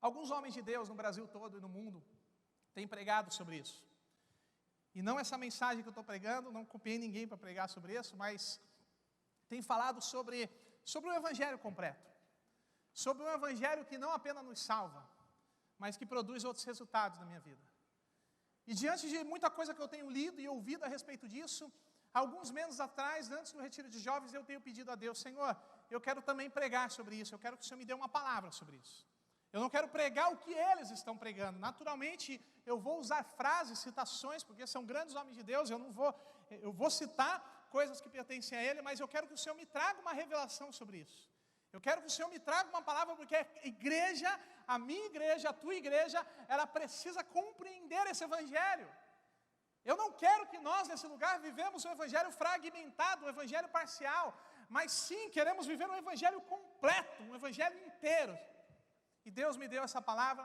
Alguns homens de Deus no Brasil todo e no mundo têm pregado sobre isso. E não essa mensagem que eu estou pregando, não copiei ninguém para pregar sobre isso, mas tem falado sobre o Evangelho completo. Sobre um Evangelho que não apenas nos salva, mas que produz outros resultados na minha vida. E diante de muita coisa que eu tenho lido e ouvido a respeito disso, alguns meses atrás, antes do retiro de jovens, eu tenho pedido a Deus: Senhor, eu quero também pregar sobre isso, eu quero que o Senhor me dê uma palavra sobre isso. Eu não quero pregar o que eles estão pregando. Naturalmente, eu vou usar frases, citações, porque são grandes homens de Deus, eu vou citar coisas que pertencem a Ele, mas eu quero que o Senhor me traga uma revelação sobre isso. Eu quero que o Senhor me traga uma palavra, porque a igreja, a minha igreja, a tua igreja, ela precisa compreender esse Evangelho. Eu não quero que nós, nesse lugar, vivemos um Evangelho fragmentado, um Evangelho parcial, mas sim, queremos viver um Evangelho completo, um Evangelho inteiro. E Deus me deu essa palavra.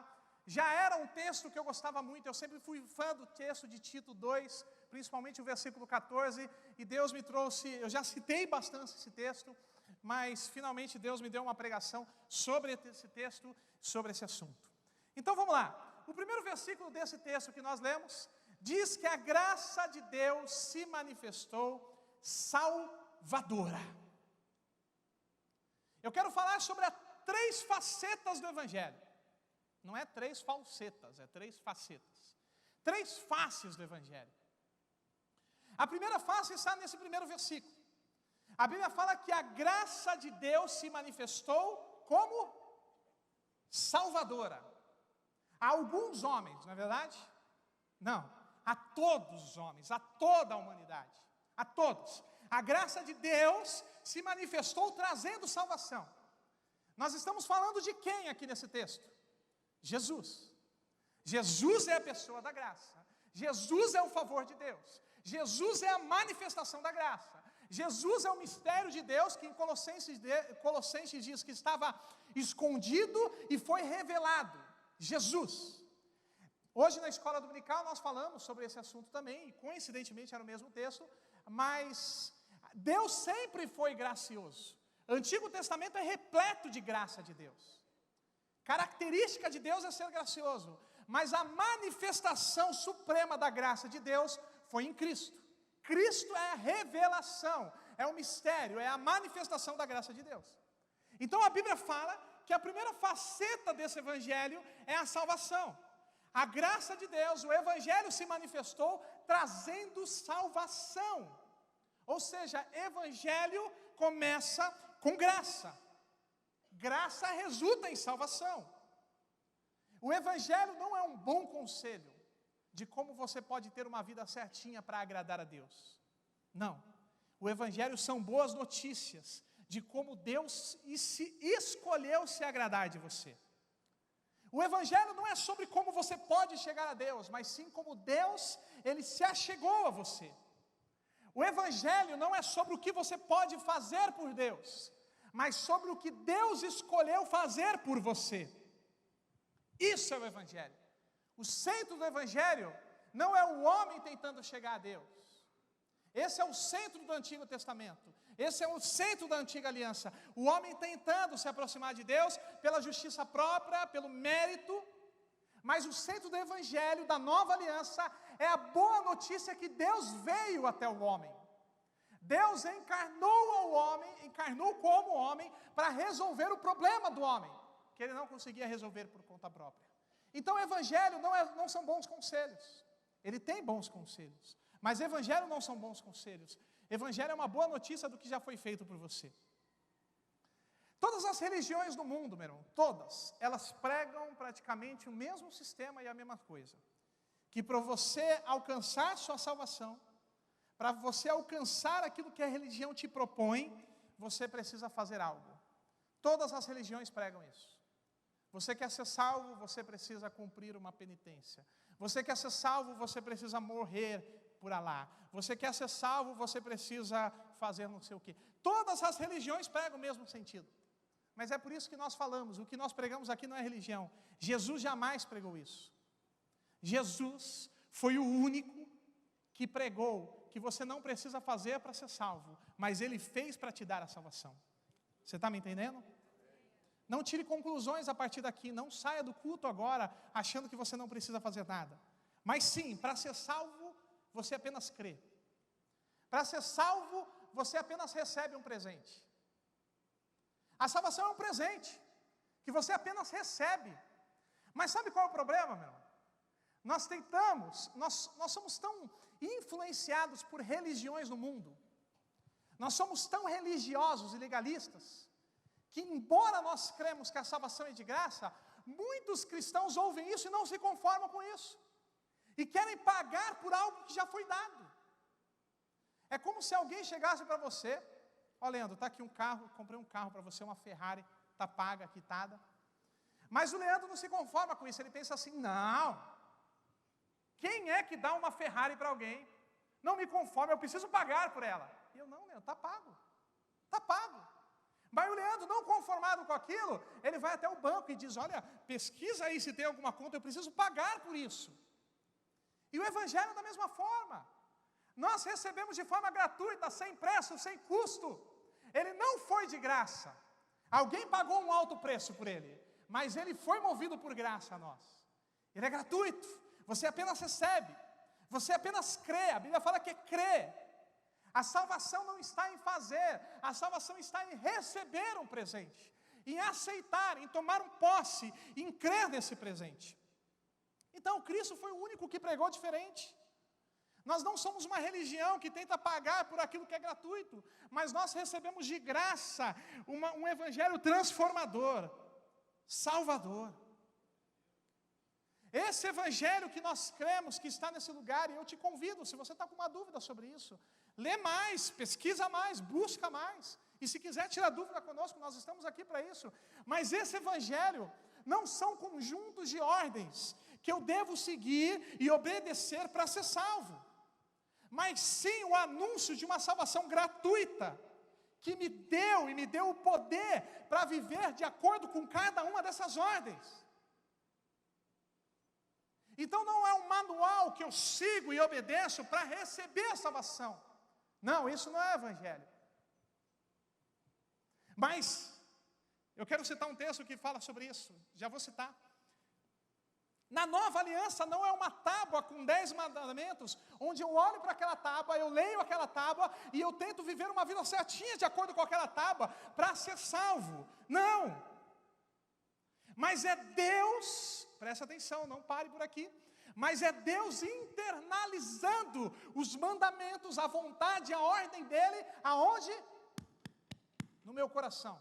Já era um texto que eu gostava muito, eu sempre fui fã do texto de Tito 2, principalmente o versículo 14, e Deus me trouxe, eu já citei bastante esse texto, mas finalmente Deus me deu uma pregação sobre esse texto, sobre esse assunto. Então vamos lá, o primeiro versículo desse texto que nós lemos, diz que a graça de Deus se manifestou salvadora. Eu quero falar sobre as 3 facetas do Evangelho. Não é 3 falsetas, é 3 facetas. 3 faces do Evangelho. A primeira face está nesse primeiro versículo. A Bíblia fala que a graça de Deus se manifestou como salvadora. A alguns homens, não é verdade? Não, a todos os homens, a toda a humanidade, a todos. A graça de Deus se manifestou trazendo salvação. Nós estamos falando de quem aqui nesse texto? Jesus. Jesus é a pessoa da graça. Jesus é o favor de Deus. Jesus é a manifestação da graça. Jesus é o mistério de Deus que em Colossenses diz que estava escondido e foi revelado. Jesus. Hoje na escola dominical nós falamos sobre esse assunto também, e coincidentemente era o mesmo texto, mas Deus sempre foi gracioso. O Antigo Testamento é repleto de graça de Deus. Característica de Deus é ser gracioso, mas a manifestação suprema da graça de Deus foi em Cristo. Cristo é a revelação, é o mistério, é a manifestação da graça de Deus. Então a Bíblia fala que a primeira faceta desse Evangelho é a salvação. A graça de Deus, o Evangelho se manifestou trazendo salvação. Ou seja, Evangelho começa com graça. Graça resulta em salvação. O Evangelho não é um bom conselho de como você pode ter uma vida certinha para agradar a Deus. Não. O Evangelho são boas notícias de como Deus escolheu se agradar de você. O Evangelho não é sobre como você pode chegar a Deus, mas sim como Deus, Ele se achegou a você. O Evangelho não é sobre o que você pode fazer por Deus, mas sobre o que Deus escolheu fazer por você. Isso é o Evangelho. O centro do Evangelho não é o homem tentando chegar a Deus. Esse é o centro do Antigo Testamento. Esse é o centro da Antiga Aliança. O homem tentando se aproximar de Deus pela justiça própria, pelo mérito. Mas o centro do Evangelho, da Nova Aliança, é a boa notícia que Deus veio até o homem. Deus encarnou como homem para resolver o problema do homem, que ele não conseguia resolver por conta própria. Então o Evangelho não são bons conselhos. Ele tem bons conselhos, mas o Evangelho não são bons conselhos. Evangelho é uma boa notícia do que já foi feito por você. Todas as religiões do mundo, meu irmão, todas, elas pregam praticamente o mesmo sistema e a mesma coisa. Que para você alcançar sua salvação, para você alcançar aquilo que a religião te propõe, você precisa fazer algo. Todas as religiões pregam isso. Você quer ser salvo, você precisa cumprir uma penitência. Você quer ser salvo, você precisa morrer por Alá. Você quer ser salvo, você precisa fazer não sei o quê. Todas as religiões pregam o mesmo sentido. Mas é por isso que nós falamos, o que nós pregamos aqui não é religião. Jesus jamais pregou isso. Jesus foi o único que pregou que você não precisa fazer para ser salvo, mas Ele fez para te dar a salvação. Você está me entendendo? Não tire conclusões a partir daqui. Não saia do culto agora achando que você não precisa fazer nada. Mas sim, para ser salvo, você apenas crê. Para ser salvo, você apenas recebe um presente. A salvação é um presente que você apenas recebe. Mas sabe qual é o problema, meu irmão? Nós somos tão influenciados por religiões no mundo. Nós somos tão religiosos e legalistas, que embora nós cremos que a salvação é de graça, muitos cristãos ouvem isso e não se conformam com isso. E querem pagar por algo que já foi dado. É como se alguém chegasse para você, ó Leandro, está aqui um carro, comprei um carro para você, uma Ferrari, está paga, quitada. Mas o Leandro não se conforma com isso, ele pensa assim, não, quem é que dá uma Ferrari para alguém? Não me conformo, eu preciso pagar por ela. E eu, não, Leandro, está pago, está pago. Mas o Leandro, não conformado com aquilo, ele vai até o banco e diz, olha, pesquisa aí se tem alguma conta, eu preciso pagar por isso. E o Evangelho da mesma forma. Nós recebemos de forma gratuita, sem preço, sem custo. Ele não foi de graça. Alguém pagou um alto preço por ele, mas ele foi movido por graça a nós. Ele é gratuito, você apenas recebe, você apenas crê. A Bíblia fala que crê. A salvação não está em fazer, a salvação está em receber um presente, em aceitar, em tomar um posse, em crer nesse presente. Então, Cristo foi o único que pregou diferente. Nós não somos uma religião que tenta pagar por aquilo que é gratuito, mas nós recebemos de graça um evangelho transformador, salvador. Esse evangelho que nós cremos que está nesse lugar, e eu te convido, se você está com uma dúvida sobre isso, lê mais, pesquisa mais, busca mais. E se quiser tirar dúvida conosco, nós estamos aqui para isso. Mas esse evangelho não são conjuntos de ordens que eu devo seguir e obedecer para ser salvo. Mas sim o anúncio de uma salvação gratuita, que me deu o poder para viver de acordo com cada uma dessas ordens. Então não é um manual que eu sigo e obedeço para receber a salvação. Não, isso não é evangelho. Mas eu quero citar um texto que fala sobre isso, já vou citar. Na nova aliança não é uma tábua com 10 mandamentos, onde eu olho para aquela tábua, eu leio aquela tábua e eu tento viver uma vida certinha de acordo com aquela tábua para ser salvo. Não. Mas é Deus, presta atenção, não pare por aqui, mas é Deus internalizando os mandamentos, a vontade, a ordem dele, aonde? No meu coração.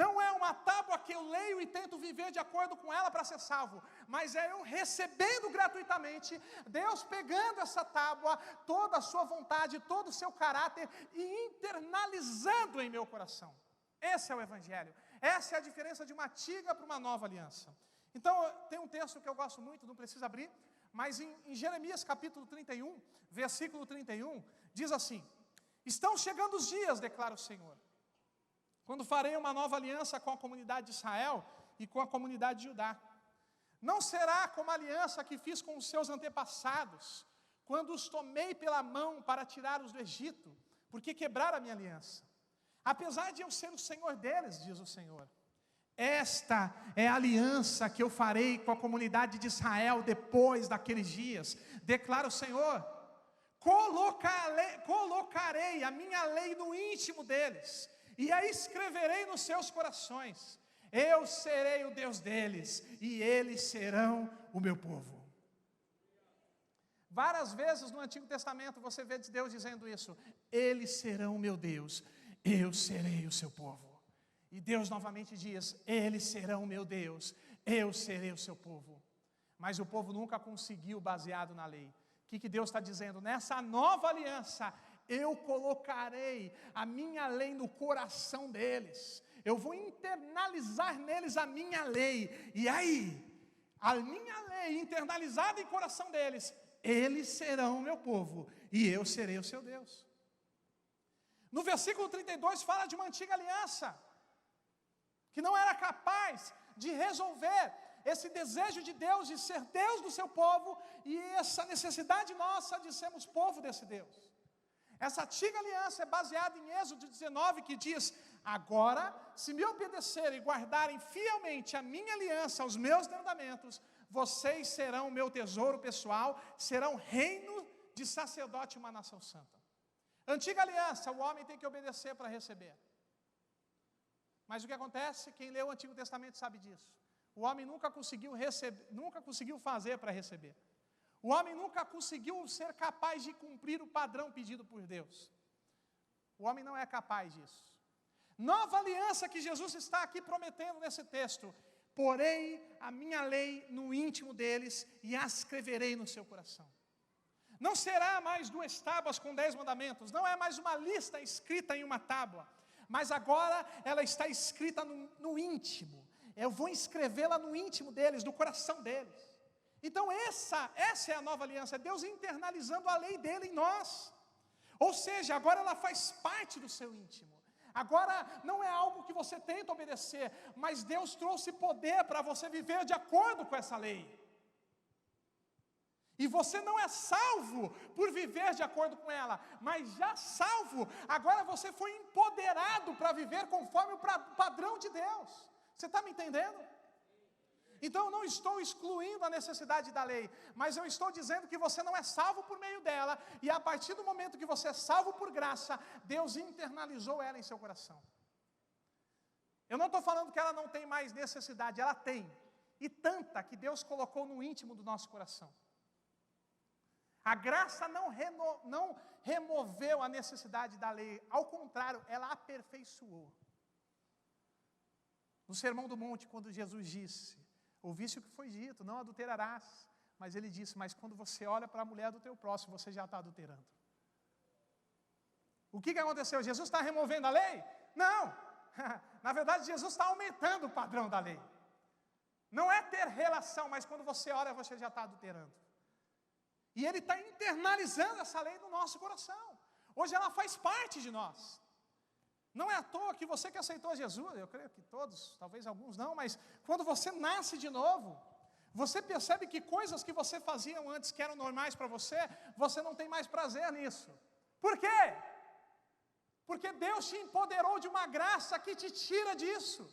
Não é uma tábua que eu leio e tento viver de acordo com ela para ser salvo, mas é eu recebendo gratuitamente, Deus pegando essa tábua, toda a sua vontade, todo o seu caráter e internalizando em meu coração. Esse é o evangelho. Essa é a diferença de uma antiga para uma nova aliança. Então, tem um texto que eu gosto muito, não precisa abrir, mas em Jeremias capítulo 31, versículo 31, diz assim: estão chegando os dias, declara o Senhor, quando farei uma nova aliança com a comunidade de Israel e com a comunidade de Judá. Não será como a aliança que fiz com os seus antepassados, quando os tomei pela mão para tirá-los do Egito, porque quebraram a minha aliança. Apesar de eu ser o Senhor deles, diz o Senhor, esta é a aliança que eu farei com a comunidade de Israel depois daqueles dias, declara o Senhor. Colocarei a minha lei no íntimo deles, e a escreverei nos seus corações. Eu serei o Deus deles, e eles serão o meu povo. Várias vezes no Antigo Testamento você vê Deus dizendo isso: eles serão o meu Deus, eu serei o seu povo. E Deus novamente diz: eles serão o meu Deus, eu serei o seu povo. Mas o povo nunca conseguiu, baseado na lei. O que Deus está dizendo? Nessa nova aliança, eu colocarei a minha lei no coração deles. Eu vou internalizar neles a minha lei. E aí, a minha lei internalizada em coração deles, eles serão o meu povo e eu serei o seu Deus. No versículo 32 fala de uma antiga aliança, que não era capaz de resolver esse desejo de Deus de ser Deus do seu povo e essa necessidade nossa de sermos povo desse Deus. Essa antiga aliança é baseada em Êxodo 19, que diz: agora, se me obedecerem e guardarem fielmente a minha aliança, aos meus mandamentos, vocês serão meu tesouro pessoal, serão reino de sacerdote e uma nação santa. Antiga aliança, o homem tem que obedecer para receber. Mas o que acontece? Quem lê o Antigo Testamento sabe disso. O homem nunca conseguiu fazer para receber. O homem nunca conseguiu ser capaz de cumprir o padrão pedido por Deus. O homem não é capaz disso. Nova aliança que Jesus está aqui prometendo nesse texto. Porém, a minha lei no íntimo deles e a escreverei no seu coração. Não será mais 2 tábuas com 10 mandamentos. Não é mais uma lista escrita em uma tábua. Mas agora ela está escrita no íntimo. Eu vou escrevê-la no íntimo deles, no coração deles. Então essa é a nova aliança. Deus internalizando a lei dele em nós. Ou seja, agora ela faz parte do seu íntimo. Agora não é algo que você tenta obedecer, mas Deus trouxe poder para você viver de acordo com essa lei. E você não é salvo por viver de acordo com ela, mas já salvo, agora você foi empoderado para viver conforme o padrão de Deus. Você está me entendendo? Então eu não estou excluindo a necessidade da lei, mas eu estou dizendo que você não é salvo por meio dela, e a partir do momento que você é salvo por graça, Deus internalizou ela em seu coração. Eu não estou falando que ela não tem mais necessidade, ela tem, e tanta que Deus colocou no íntimo do nosso coração. A graça não removeu a necessidade da lei, ao contrário, ela aperfeiçoou. No Sermão do Monte, quando Jesus disse, ouviste o que foi dito, não adulterarás, mas ele disse, mas quando você olha para a mulher do teu próximo, você já está adulterando. O que aconteceu? Jesus está removendo a lei? Não, na verdade Jesus está aumentando o padrão da lei. Não é ter relação, mas quando você olha, você já está adulterando. E Ele está internalizando essa lei no nosso coração. Hoje ela faz parte de nós. Não é à toa que você que aceitou Jesus, eu creio que todos, talvez alguns não, mas quando você nasce de novo, você percebe que coisas que você fazia antes que eram normais para você, você não tem mais prazer nisso. Por quê? Porque Deus te empoderou de uma graça que te tira disso.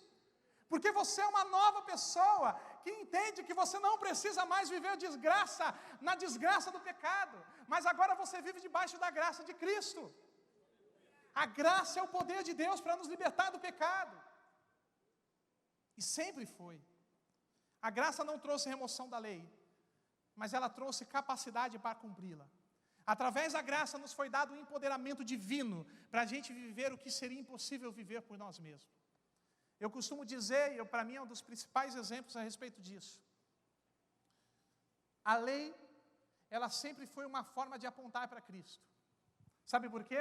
Porque você é uma nova pessoa que entende que você não precisa mais viver desgraça na desgraça do pecado, mas agora você vive debaixo da graça de Cristo. A graça é o poder de Deus para nos libertar do pecado. E sempre foi. A graça não trouxe remoção da lei, mas ela trouxe capacidade para cumpri-la. Através da graça nos foi dado um empoderamento divino para a gente viver o que seria impossível viver por nós mesmos. Eu costumo dizer, e para mim é um dos principais exemplos a respeito disso. A lei, ela sempre foi uma forma de apontar para Cristo. Sabe por quê?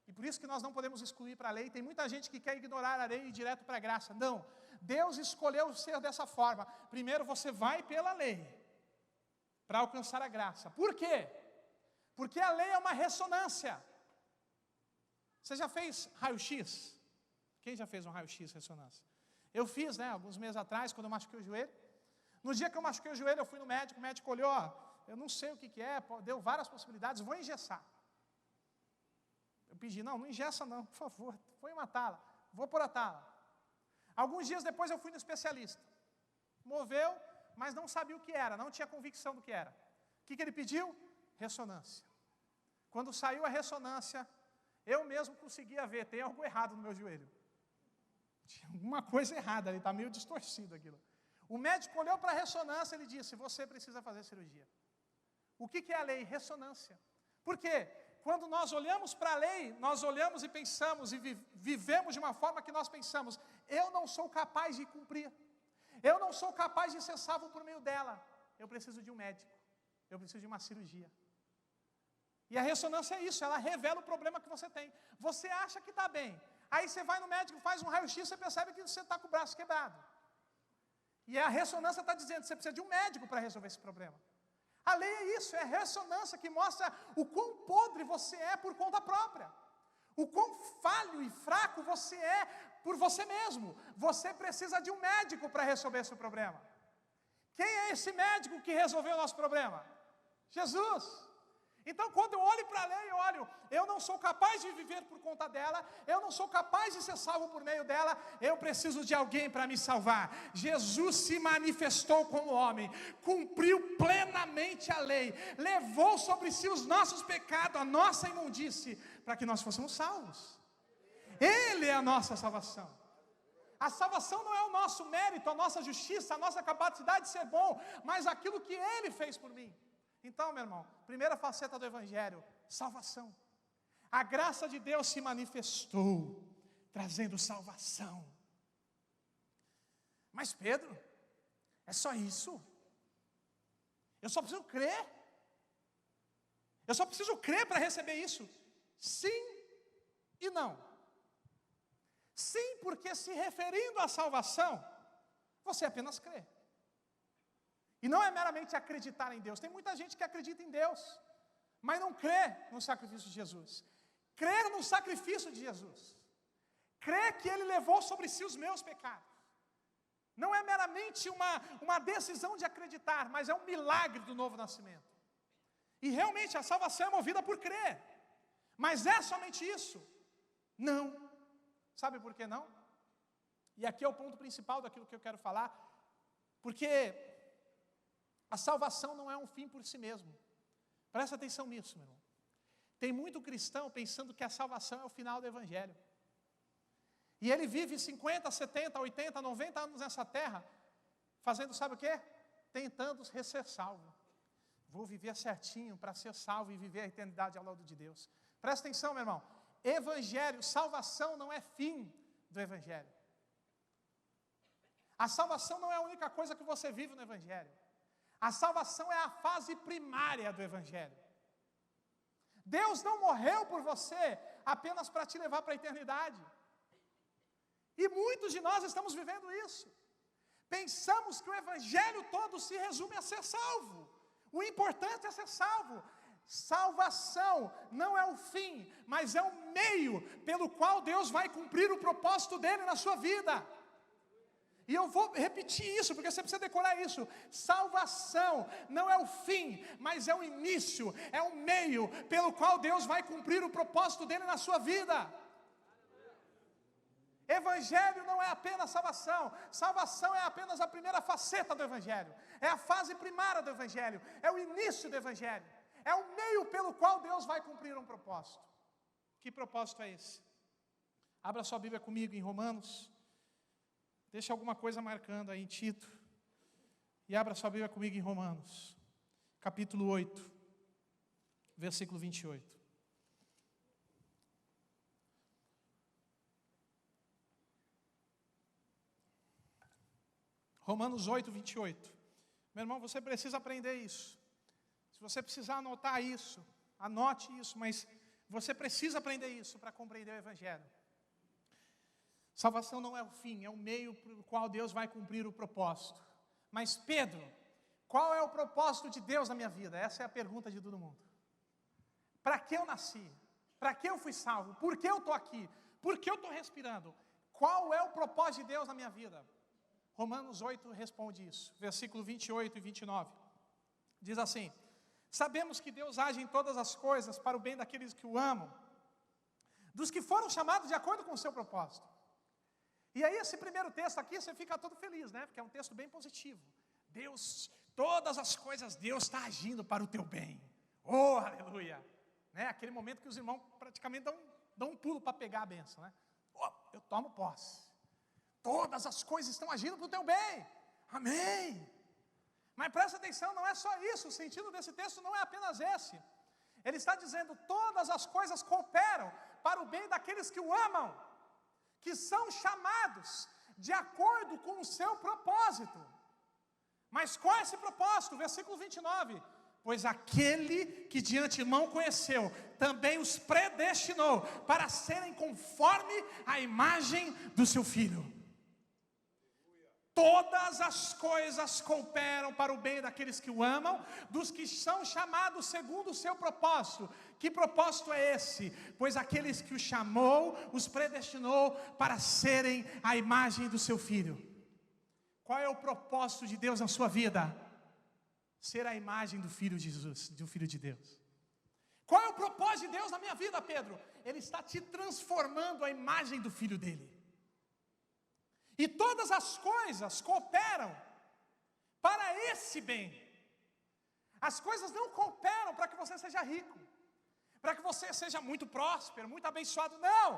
E por isso que nós não podemos excluir para a lei. Tem muita gente que quer ignorar a lei e ir direto para a graça. Não, Deus escolheu ser dessa forma. Primeiro você vai pela lei, para alcançar a graça. Por quê? Porque a lei é uma ressonância. Você já fez raio-x? Quem já fez um raio-x ressonância? Eu fiz, alguns meses atrás, quando eu machuquei o joelho. No dia que eu machuquei o joelho, eu fui no médico, o médico olhou, eu não sei o que é, deu várias possibilidades, vou engessar. Eu pedi, não engessa não, por favor, põe uma tala, vou pôr a tala. Alguns dias depois eu fui no especialista. Moveu, mas não sabia o que era, não tinha convicção do que era. O que ele pediu? Ressonância. Quando saiu a ressonância, eu mesmo conseguia ver, tem algo errado no meu joelho. Tinha alguma coisa errada ali, está meio distorcido aquilo. O médico olhou para a ressonância e ele disse, você precisa fazer cirurgia. O que é a lei? Ressonância. Por quê? Quando nós olhamos para a lei, nós olhamos e pensamos e vivemos de uma forma que nós pensamos, eu não sou capaz de cumprir. Eu não sou capaz de ser salvo por meio dela. Eu preciso de um médico. Eu preciso de uma cirurgia. E a ressonância é isso, ela revela o problema que você tem. Você acha que está bem. Aí você vai no médico, faz um raio-x, você percebe que você está com o braço quebrado. E a ressonância está dizendo que você precisa de um médico para resolver esse problema. A lei é isso, é a ressonância que mostra o quão podre você é por conta própria. O quão falho e fraco você é por você mesmo. Você precisa de um médico para resolver esse problema. Quem é esse médico que resolveu o nosso problema? Jesus. Então, quando eu olho para a lei, eu não sou capaz de viver por conta dela, eu não sou capaz de ser salvo por meio dela, eu preciso de alguém para me salvar. Jesus se manifestou como homem, cumpriu plenamente a lei, levou sobre si os nossos pecados, a nossa imundície, para que nós fôssemos salvos. Ele é a nossa salvação. A salvação não é o nosso mérito, a nossa justiça, a nossa capacidade de ser bom, mas aquilo que Ele fez por mim. Então, meu irmão, primeira faceta do Evangelho, salvação. A graça de Deus se manifestou, trazendo salvação. Mas Pedro, é só isso? Eu só preciso crer? Eu só preciso crer para receber isso? Sim e não. Sim, porque se referindo à salvação, você apenas crê. E não é meramente acreditar em Deus. Tem muita gente que acredita em Deus, mas não crê no sacrifício de Jesus. Crer no sacrifício de Jesus. Crê que Ele levou sobre si os meus pecados. Não é meramente uma decisão de acreditar, mas é um milagre do novo nascimento. E realmente a salvação é movida por crer. Mas é somente isso? Não. Sabe por que não? E aqui é o ponto principal daquilo que eu quero falar. Porque a salvação não é um fim por si mesmo. Presta atenção nisso, meu irmão. Tem muito cristão pensando que a salvação é o final do Evangelho. E ele vive 50, 70, 80, 90 anos nessa terra, fazendo sabe o quê? Tentando ser salvo. Vou viver certinho para ser salvo e viver a eternidade ao lado de Deus. Presta atenção, meu irmão. Evangelho, salvação não é fim do Evangelho. A salvação não é a única coisa que você vive no Evangelho. A salvação é a fase primária do Evangelho. Deus não morreu por você apenas para te levar para a eternidade. E muitos de nós estamos vivendo isso. Pensamos que o Evangelho todo se resume a ser salvo. O importante é ser salvo. Salvação não é o fim, mas é o meio pelo qual Deus vai cumprir o propósito dele na sua vida. E eu vou repetir isso, porque você precisa decorar isso. Salvação não é o fim, mas é o início, é o meio pelo qual Deus vai cumprir o propósito dele na sua vida. Evangelho não é apenas salvação. Salvação é apenas a primeira faceta do Evangelho. É a fase primária do Evangelho. É o início do Evangelho. É o meio pelo qual Deus vai cumprir um propósito. Que propósito é esse? Abra sua Bíblia comigo em Romanos. Deixa alguma coisa marcando aí em Tito. E abra sua Bíblia comigo em Romanos. Capítulo 8. Versículo 28. Romanos 8, 28. Meu irmão, você precisa aprender isso. Se você precisar anotar isso, anote isso, mas você precisa aprender isso para compreender o Evangelho. Salvação não é o fim, é o meio pelo qual Deus vai cumprir o propósito. Mas Pedro, qual é o propósito de Deus na minha vida? Essa é a pergunta de todo mundo. Para que eu nasci? Para que eu fui salvo? Por que eu estou aqui? Por que eu estou respirando? Qual é o propósito de Deus na minha vida? Romanos 8 responde isso, versículo 28 e 29. Diz assim: sabemos que Deus age em todas as coisas para o bem daqueles que o amam, dos que foram chamados de acordo com o seu propósito. E aí esse primeiro texto aqui, você fica todo feliz, né? Porque é um texto bem positivo. Deus, todas as coisas, Deus está agindo para o teu bem. Oh, aleluia! Né? Aquele momento que os irmãos praticamente dão um pulo para pegar a bênção, né? Oh, eu tomo posse. Todas as coisas estão agindo para o teu bem. Amém. Mas presta atenção, não é só isso. O sentido desse texto não é apenas esse. Ele está dizendo, todas as coisas cooperam para o bem daqueles que o amam, que são chamados de acordo com o seu propósito. Mas qual é esse propósito? Versículo 29. Pois aquele que de antemão conheceu, também os predestinou para serem conforme a imagem do seu Filho. Todas as coisas cooperam para o bem daqueles que o amam, dos que são chamados segundo o seu propósito. Que propósito é esse? Pois aqueles que o chamou, os predestinou para serem a imagem do seu Filho. Qual é o propósito de Deus na sua vida? Ser a imagem do Filho de Jesus, do Filho de Deus. Qual é o propósito de Deus na minha vida, Pedro? Ele está te transformando à imagem do Filho dele. E todas as coisas cooperam para esse bem. As coisas não cooperam para que você seja rico, para que você seja muito próspero, muito abençoado, não.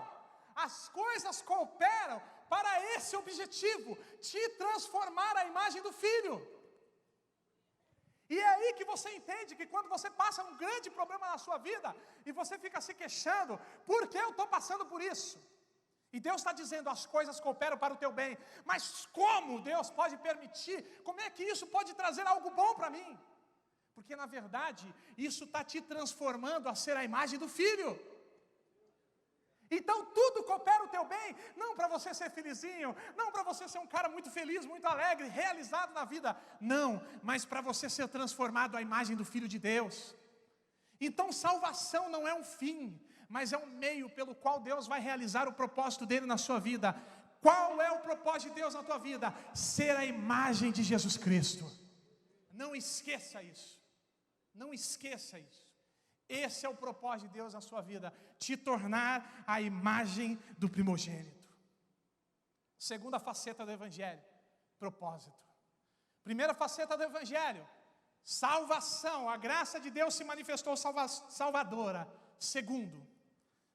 As coisas cooperam para esse objetivo, te transformar à imagem do Filho. E é aí que você entende que quando você passa um grande problema na sua vida, e você fica se queixando, por que eu estou passando por isso? E Deus está dizendo, as coisas cooperam para o teu bem, mas como Deus pode permitir? Como é que isso pode trazer algo bom para mim? Porque na verdade, isso está te transformando a ser a imagem do Filho. Então tudo coopera o teu bem, não para você ser felizinho, não para você ser um cara muito feliz, muito alegre, realizado na vida, não, mas para você ser transformado à imagem do Filho de Deus. Então salvação não é um fim, mas é um meio pelo qual Deus vai realizar o propósito dele na sua vida. Qual é o propósito de Deus na tua vida? Ser a imagem de Jesus Cristo. Não esqueça isso, não esqueça isso. Esse é o propósito de Deus na sua vida, te tornar a imagem do primogênito. Segunda faceta do Evangelho, propósito. Primeira faceta do Evangelho, salvação, a graça de Deus se manifestou salvadora. Segundo,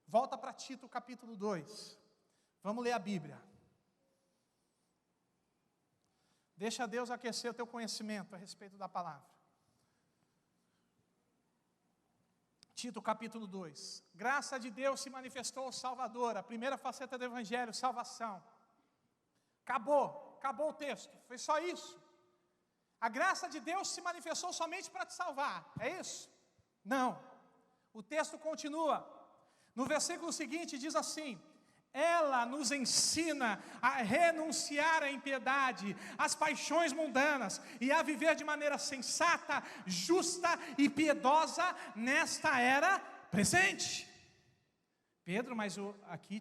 volta para Tito capítulo 2, vamos ler a Bíblia. Deixa Deus aquecer o teu conhecimento a respeito da palavra. Tito capítulo 2, graça de Deus se manifestou salvadora, a primeira faceta do Evangelho, salvação. Acabou o texto, foi só isso. A graça de Deus se manifestou somente para te salvar, é isso? Não, o texto continua, no versículo seguinte diz assim: ela nos ensina a renunciar à impiedade, às paixões mundanas e a viver de maneira sensata, justa e piedosa nesta era presente. Pedro, mas aqui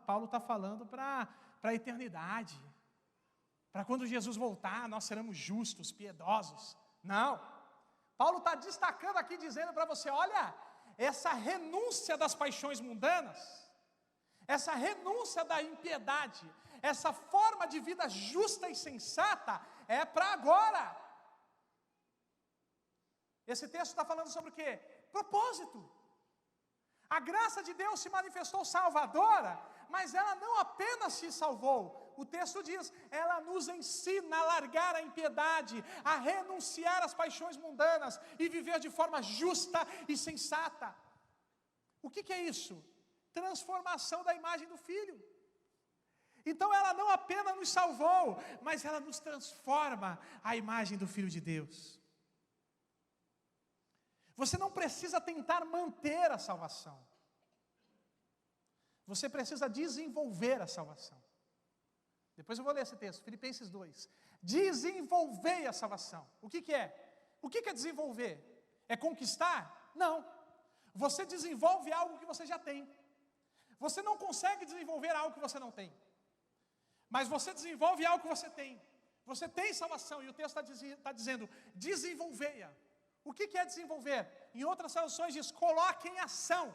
Paulo está falando para a eternidade. Para quando Jesus voltar, nós seremos justos, piedosos. Não. Paulo está destacando aqui, dizendo para você, olha, essa renúncia das paixões mundanas, essa renúncia da impiedade, essa forma de vida justa e sensata, é para agora. Esse texto está falando sobre o quê? Propósito. A graça de Deus se manifestou salvadora, mas ela não apenas te salvou. O texto diz, ela nos ensina a largar a impiedade, a renunciar às paixões mundanas e viver de forma justa e sensata. O que é isso? Transformação da imagem do Filho. Então ela não apenas nos salvou, mas ela nos transforma à imagem do Filho de Deus. Você não precisa tentar manter a salvação. Você precisa desenvolver a salvação. Depois eu vou ler esse texto, Filipenses 2. Desenvolver a salvação. O que é? O que é desenvolver? É conquistar? Não. Você desenvolve algo que você já tem. Você não consegue desenvolver algo que você não tem. Mas você desenvolve algo que você tem. Você tem salvação e o texto está dizendo, desenvolver-a. O que é desenvolver? Em outras traduções diz, coloque em ação.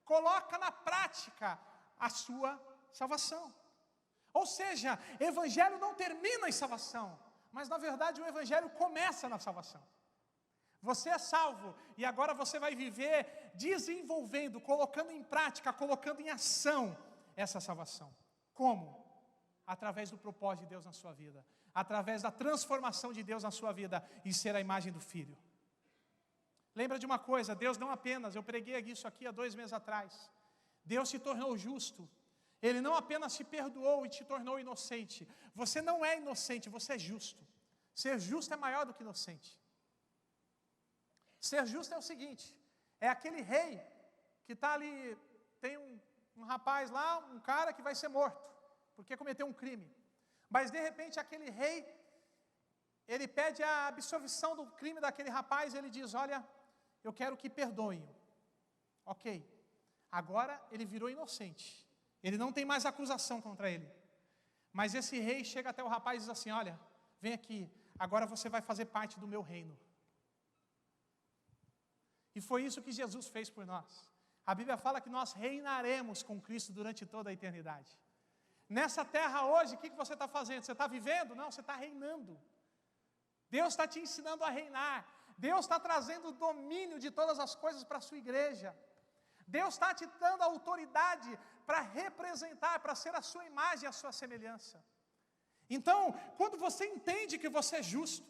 Coloca na prática a sua salvação. Ou seja, evangelho não termina em salvação, mas na verdade o evangelho começa na salvação. Você é salvo e agora você vai viver desenvolvendo, colocando em prática, colocando em ação essa salvação. Como? Através do propósito de Deus na sua vida, através da transformação de Deus na sua vida e ser a imagem do Filho. Lembra de uma coisa, Deus não apenas, eu preguei isso aqui há 2 meses atrás, Deus se tornou justo, Ele não apenas te perdoou e te tornou inocente, você não é inocente, você é justo. Ser justo é maior do que inocente. Ser justo é o seguinte, é aquele rei que está ali, tem um rapaz lá, um cara que vai ser morto, porque cometeu um crime. Mas de repente aquele rei, ele pede a absolvição do crime daquele rapaz, ele diz, olha, eu quero que perdoem. Ok, agora ele virou inocente, ele não tem mais acusação contra ele. Mas esse rei chega até o rapaz e diz assim, olha, vem aqui, agora você vai fazer parte do meu reino. E foi isso que Jesus fez por nós. A Bíblia fala que nós reinaremos com Cristo durante toda a eternidade. Nessa terra hoje, o que você está fazendo? Você está vivendo? Não, você está reinando. Deus está te ensinando a reinar. Deus está trazendo o domínio de todas as coisas para a sua igreja. Deus está te dando autoridade para representar, para ser a sua imagem e a sua semelhança. Então, quando você entende que você é justo,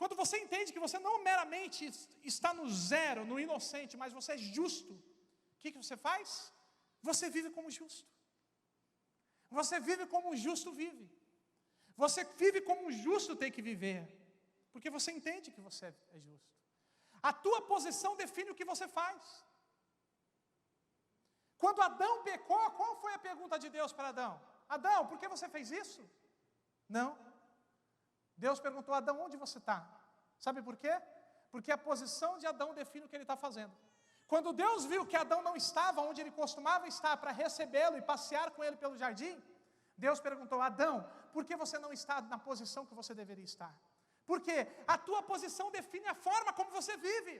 quando você entende que você não meramente está no zero, no inocente, mas você é justo, o que você faz? Você vive como justo. Você vive como um justo vive. Você vive como um justo tem que viver. Porque você entende que você é justo. A tua posição define o que você faz. Quando Adão pecou, qual foi a pergunta de Deus para Adão? Adão, por que você fez isso? Não. Deus perguntou a Adão, onde você está? Sabe por quê? Porque a posição de Adão define o que ele está fazendo. Quando Deus viu que Adão não estava onde ele costumava estar para recebê-lo e passear com ele pelo jardim, Deus perguntou, Adão, por que você não está na posição que você deveria estar? Porque a tua posição define a forma como você vive.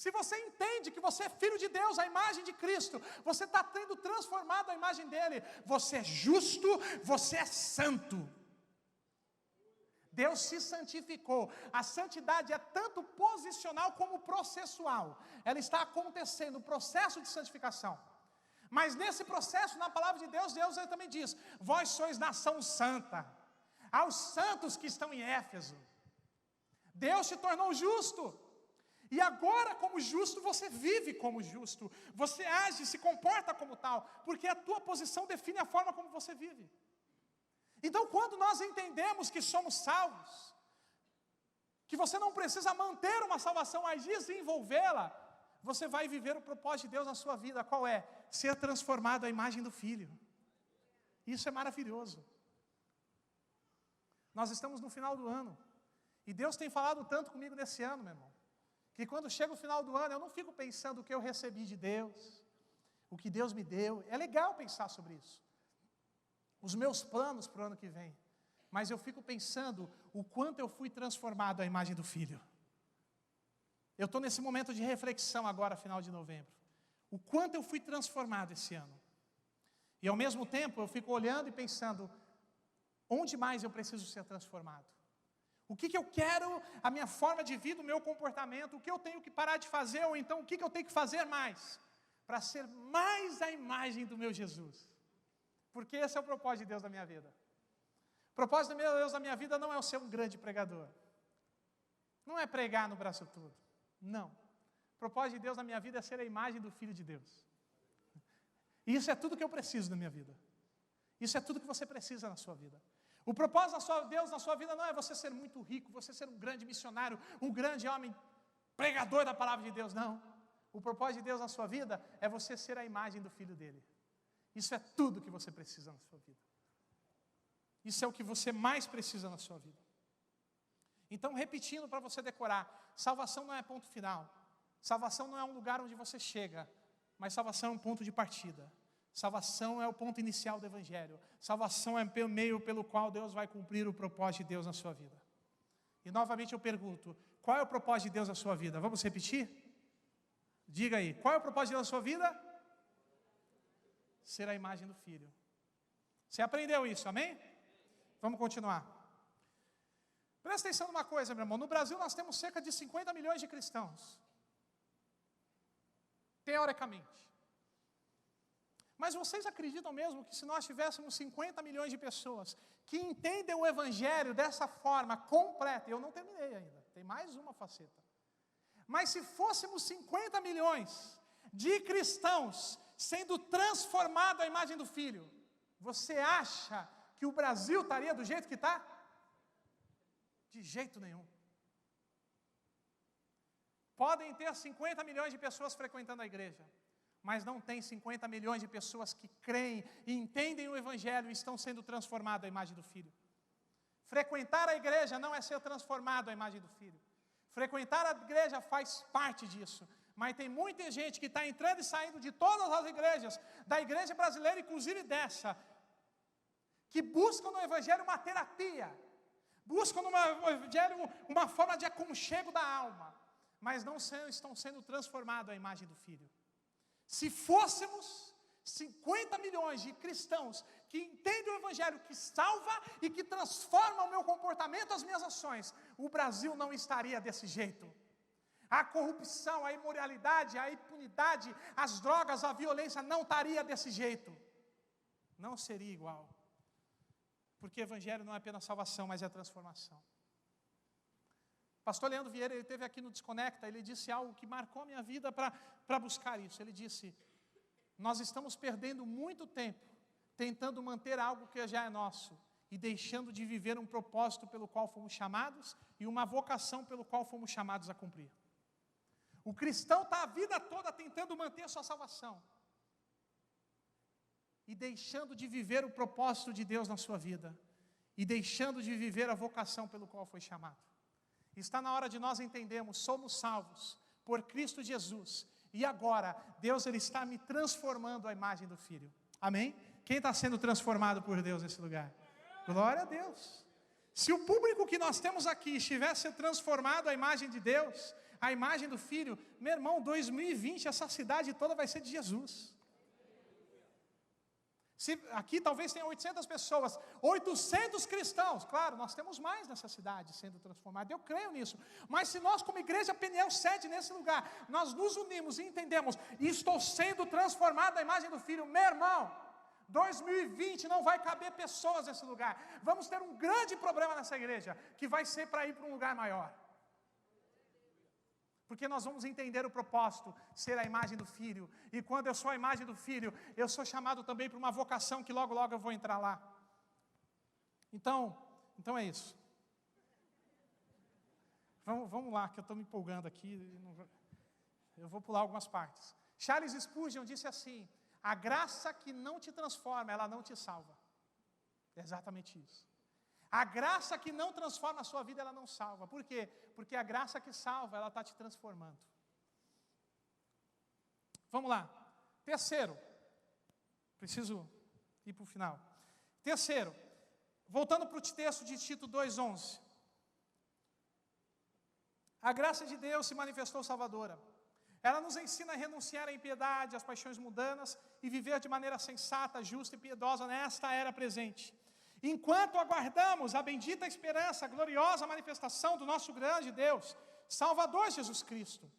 Se você entende que você é filho de Deus, a imagem de Cristo, você está tendo transformado a imagem dele, você é justo, você é santo. Deus se santificou. A santidade é tanto posicional como processual. Ela está acontecendo, o processo de santificação. Mas nesse processo, na palavra de Deus, Deus também diz, vós sois nação santa, aos santos que estão em Éfeso. Deus te tornou justo. E agora, como justo, você vive como justo. Você age, se comporta como tal, porque a tua posição define a forma como você vive. Então, quando nós entendemos que somos salvos, que você não precisa manter uma salvação, mas desenvolvê-la, você vai viver o propósito de Deus na sua vida. Qual é? Ser transformado à imagem do Filho. Isso é maravilhoso. Nós estamos no final do ano, e Deus tem falado tanto comigo nesse ano, meu irmão, que quando chega o final do ano, eu não fico pensando o que eu recebi de Deus, o que Deus me deu. É legal pensar sobre isso. Os meus planos para o ano que vem. Mas eu fico pensando o quanto eu fui transformado à imagem do Filho. Eu estou nesse momento de reflexão agora, final de novembro. O quanto eu fui transformado esse ano. E ao mesmo tempo eu fico olhando e pensando, onde mais eu preciso ser transformado? O que eu quero, a minha forma de vida, o meu comportamento, o que eu tenho que parar de fazer, ou então o que eu tenho que fazer mais, para ser mais a imagem do meu Jesus. Porque esse é o propósito de Deus na minha vida. O propósito de Deus na minha vida não é ser um grande pregador. Não é pregar no braço todo. Não. O propósito de Deus na minha vida é ser a imagem do Filho de Deus. E isso é tudo que eu preciso na minha vida. Isso é tudo que você precisa na sua vida. O propósito de Deus na sua vida não é você ser muito rico, você ser um grande missionário, um grande homem pregador da palavra de Deus, não. O propósito de Deus na sua vida é você ser a imagem do Filho dele. Isso é tudo que você precisa na sua vida. Isso é o que você mais precisa na sua vida. Então, repetindo para você decorar, salvação não é ponto final. Salvação não é um lugar onde você chega, mas salvação é um ponto de partida. Salvação é o ponto inicial do Evangelho. Salvação é o meio pelo qual Deus vai cumprir o propósito de Deus na sua vida. E novamente eu pergunto, qual é o propósito de Deus na sua vida? Vamos repetir? Diga aí, qual é o propósito de Deus na sua vida? Ser a imagem do Filho. Você aprendeu isso, amém? Vamos continuar. Presta atenção numa coisa, meu irmão. No Brasil nós temos cerca de 50 milhões de cristãos. Teoricamente. Mas vocês acreditam mesmo que se nós tivéssemos 50 milhões de pessoas que entendem o Evangelho dessa forma completa, eu não terminei ainda, tem mais uma faceta. Mas se fôssemos 50 milhões de cristãos sendo transformados à imagem do Filho, você acha que o Brasil estaria do jeito que está? De jeito nenhum. Podem ter 50 milhões de pessoas frequentando a igreja, mas não tem 50 milhões de pessoas que creem e entendem o Evangelho e estão sendo transformados à imagem do Filho. Frequentar a igreja não é ser transformado à imagem do Filho. Frequentar a igreja faz parte disso, mas tem muita gente que está entrando e saindo de todas as igrejas, da igreja brasileira, inclusive dessa, que buscam no Evangelho uma terapia, buscam no Evangelho uma forma de aconchego da alma, mas não estão sendo transformados à imagem do Filho. Se fôssemos 50 milhões de cristãos que entendem o Evangelho, que salva e que transforma o meu comportamento, as minhas ações, o Brasil não estaria desse jeito. A corrupção, a imoralidade, a impunidade, as drogas, a violência não estaria desse jeito. Não seria igual. Porque o Evangelho não é apenas salvação, mas é transformação. Pastor Leandro Vieira, ele esteve aqui no Desconecta, ele disse algo que marcou a minha vida para buscar isso. Ele disse: nós estamos perdendo muito tempo tentando manter algo que já é nosso e deixando de viver um propósito pelo qual fomos chamados e uma vocação pelo qual fomos chamados a cumprir. O cristão está a vida toda tentando manter a sua salvação e deixando de viver o propósito de Deus na sua vida e deixando de viver a vocação pelo qual foi chamado. Está na hora de nós entendermos, somos salvos por Cristo Jesus, e agora Deus ele está me transformando à imagem do Filho. Amém? Quem está sendo transformado por Deus nesse lugar? Glória a Deus. Se o público que nós temos aqui estivesse transformado à imagem de Deus, à imagem do Filho, meu irmão, 2020 essa cidade toda vai ser de Jesus. Se aqui talvez tenha 800 pessoas, 800 cristãos, claro, nós temos mais nessa cidade sendo transformados, eu creio nisso, mas se nós como igreja Peniel sede nesse lugar, nós nos unimos e entendemos, e estou sendo transformado à imagem do Filho, meu irmão, 2020 não vai caber pessoas nesse lugar, vamos ter um grande problema nessa igreja, que vai ser para ir para um lugar maior. Porque nós vamos entender o propósito, ser a imagem do Filho. E quando eu sou a imagem do Filho, eu sou chamado também para uma vocação que logo, logo eu vou entrar lá. Então é isso. Vamos lá, que eu estou me empolgando aqui. Eu vou pular algumas partes. Charles Spurgeon disse assim: a graça que não te transforma, ela não te salva. É exatamente isso. A graça que não transforma a sua vida, ela não salva. Por quê? Porque a graça que salva, ela está te transformando. Vamos lá. Terceiro. Preciso ir para o final. Terceiro. Voltando para o texto de Tito 2,11. A graça de Deus se manifestou salvadora. Ela nos ensina a renunciar à impiedade, às paixões mundanas e viver de maneira sensata, justa e piedosa nesta era presente. Enquanto aguardamos a bendita esperança, a gloriosa manifestação do nosso grande Deus, Salvador Jesus Cristo.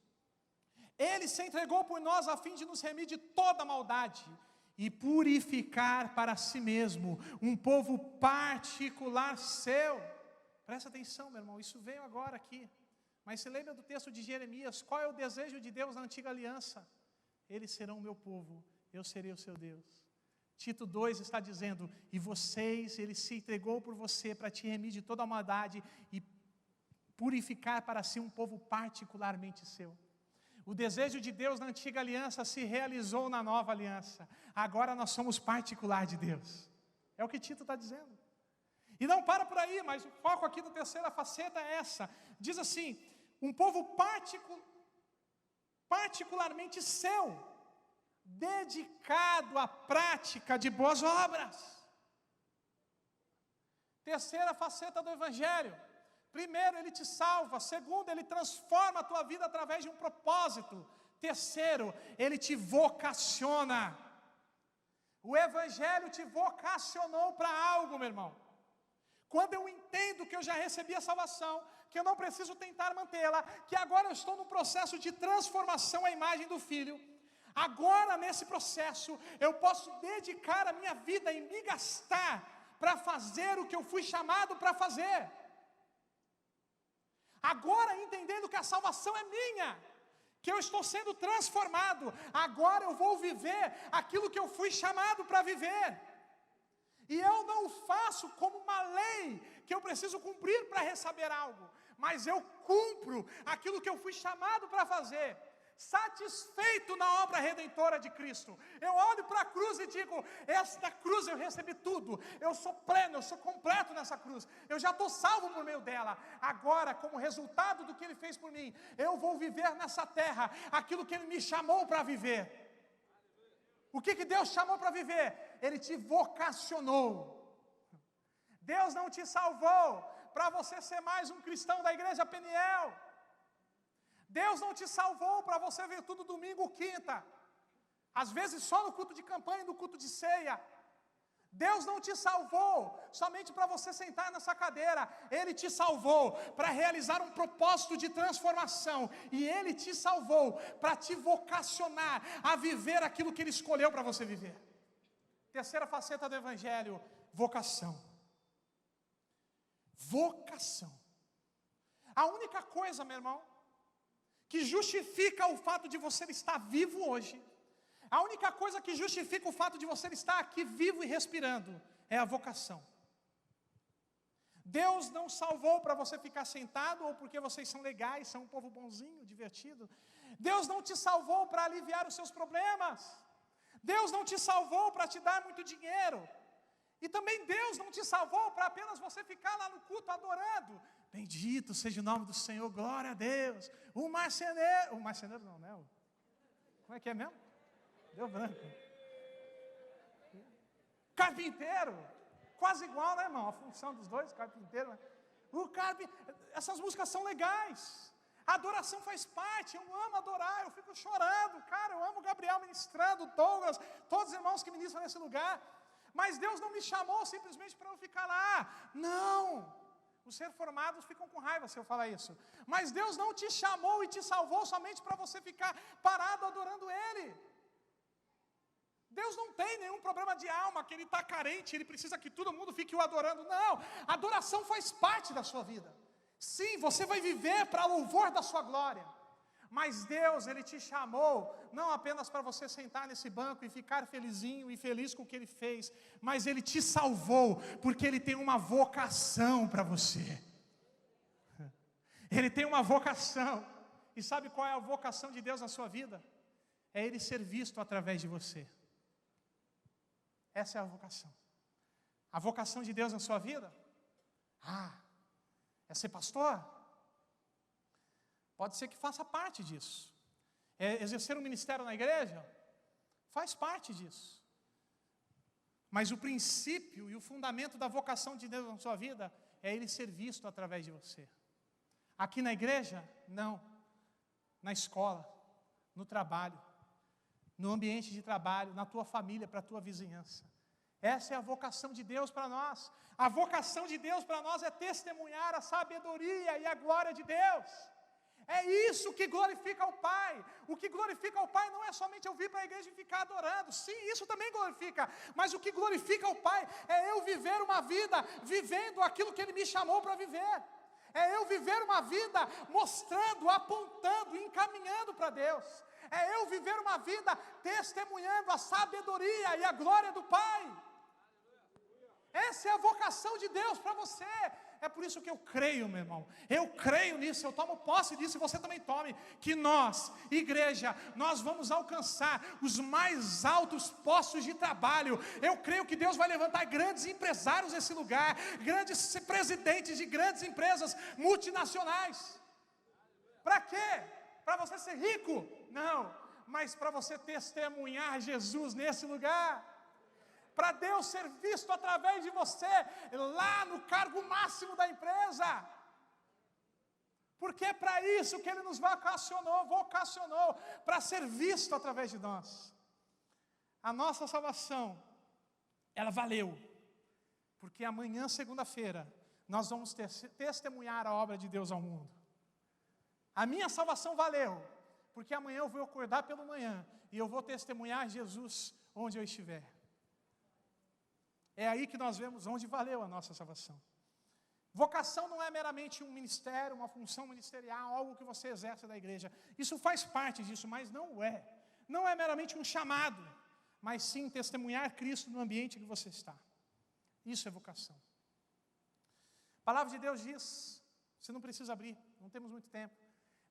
Ele se entregou por nós a fim de nos remir de toda maldade e purificar para si mesmo um povo particular seu. Presta atenção, meu irmão, isso veio agora aqui. Mas se lembra do texto de Jeremias, qual é o desejo de Deus na antiga aliança? Eles serão o meu povo, eu serei o seu Deus. Tito 2 está dizendo, e vocês, ele se entregou por você para te remir de toda a maldade e purificar para si um povo particularmente seu. O desejo de Deus na antiga aliança se realizou na nova aliança. Agora nós somos particular de Deus. É o que Tito está dizendo. E não para por aí, mas o foco aqui da terceira faceta é essa. Diz assim, um povo particularmente seu, dedicado à prática de boas obras. Terceira faceta do Evangelho. Primeiro, ele te salva. Segundo, ele transforma a tua vida através de um propósito. Terceiro, ele te vocaciona. O Evangelho te vocacionou para algo, meu irmão. Quando eu entendo que eu já recebi a salvação, que eu não preciso tentar mantê-la, que agora eu estou no processo de transformação à imagem do Filho, agora nesse processo eu posso dedicar a minha vida e me gastar para fazer o que eu fui chamado para fazer. Agora entendendo que a salvação é minha, que eu estou sendo transformado, agora eu vou viver aquilo que eu fui chamado para viver. E eu não faço como uma lei que eu preciso cumprir para receber algo, mas eu cumpro aquilo que eu fui chamado para fazer, satisfeito na obra redentora de Cristo. Eu olho para a cruz e digo, esta cruz eu recebi tudo, eu sou pleno, eu sou completo nessa cruz, eu já estou salvo por meio dela. Agora, como resultado do que Ele fez por mim, eu vou viver nessa terra aquilo que Ele me chamou para viver. O que Deus chamou para viver? Ele te vocacionou. Deus não te salvou para você ser mais um cristão da igreja Peniel. Deus não te salvou para você ver tudo domingo ou quinta. Às vezes só no culto de campanha e no culto de ceia. Deus não te salvou somente para você sentar nessa cadeira. Ele te salvou para realizar um propósito de transformação. E Ele te salvou para te vocacionar a viver aquilo que Ele escolheu para você viver. Terceira faceta do Evangelho, vocação. Vocação. A única coisa, meu irmão, que justifica o fato de você estar vivo hoje, a única coisa que justifica o fato de você estar aqui vivo e respirando, é a vocação. Deus não salvou para você ficar sentado, ou porque vocês são legais, são um povo bonzinho, divertido. Deus não te salvou para aliviar os seus problemas. Deus não te salvou para te dar muito dinheiro. E também Deus não te salvou para apenas você ficar lá no culto adorando. Bendito seja o nome do Senhor, glória a Deus. O marceneiro não, né? Como é que é mesmo? Deu branco. Carpinteiro, quase igual, né, irmão? A função dos dois, carpinteiro. Essas músicas são legais. A adoração faz parte. Eu amo adorar, eu fico chorando. Cara, eu amo o Gabriel ministrando, Douglas, todos os irmãos que ministram nesse lugar. Mas Deus não me chamou simplesmente para eu ficar lá. Não. Os reformados ficam com raiva se eu falar isso. Mas Deus não te chamou e te salvou somente para você ficar parado adorando Ele. Deus não tem nenhum problema de alma, que Ele está carente, Ele precisa que todo mundo fique o adorando. Não, a adoração faz parte da sua vida. Sim, você vai viver para louvor da sua glória. Mas Deus, Ele te chamou, não apenas para você sentar nesse banco e ficar felizinho e feliz com o que Ele fez, mas Ele te salvou, porque Ele tem uma vocação para você. Ele tem uma vocação. E sabe qual é a vocação de Deus na sua vida? É Ele ser visto através de você. Essa é a vocação. A vocação de Deus na sua vida? É ser pastor? Pode ser que faça parte disso. É exercer um ministério na igreja? Faz parte disso. Mas o princípio e o fundamento da vocação de Deus na sua vida é Ele ser visto através de você. Aqui na igreja? Não. Na escola, no trabalho, no ambiente de trabalho, na tua família, para a tua vizinhança. Essa é a vocação de Deus para nós. A vocação de Deus para nós é testemunhar a sabedoria e a glória de Deus. É isso que glorifica o Pai. O que glorifica o Pai não é somente eu vir para a igreja e ficar adorando. Sim, isso também glorifica. Mas o que glorifica o Pai é eu viver uma vida vivendo aquilo que Ele me chamou para viver. É eu viver uma vida mostrando, apontando, encaminhando para Deus. É eu viver uma vida testemunhando a sabedoria e a glória do Pai. Essa é a vocação de Deus para você. É por isso que eu creio, meu irmão. Eu creio nisso, eu tomo posse disso e você também tome. Que nós, igreja, nós vamos alcançar os mais altos postos de trabalho. Eu creio que Deus vai levantar grandes empresários nesse lugar, grandes presidentes de grandes empresas multinacionais. Para quê? Para você ser rico? Não, mas para você testemunhar Jesus nesse lugar. Para Deus ser visto através de você, lá no cargo máximo da empresa. Porque é para isso que Ele nos vocacionou, para ser visto através de nós. A nossa salvação, ela valeu, porque amanhã, segunda-feira, nós vamos testemunhar a obra de Deus ao mundo. A minha salvação valeu, porque amanhã eu vou acordar pela manhã, e eu vou testemunhar Jesus onde eu estiver. É aí que nós vemos onde valeu a nossa salvação. Vocação não é meramente um ministério, uma função ministerial, algo que você exerce da igreja. Isso faz parte disso, mas não é. Não é meramente um chamado, mas sim testemunhar Cristo no ambiente que você está. Isso é vocação. A palavra de Deus diz, você não precisa abrir, não temos muito tempo,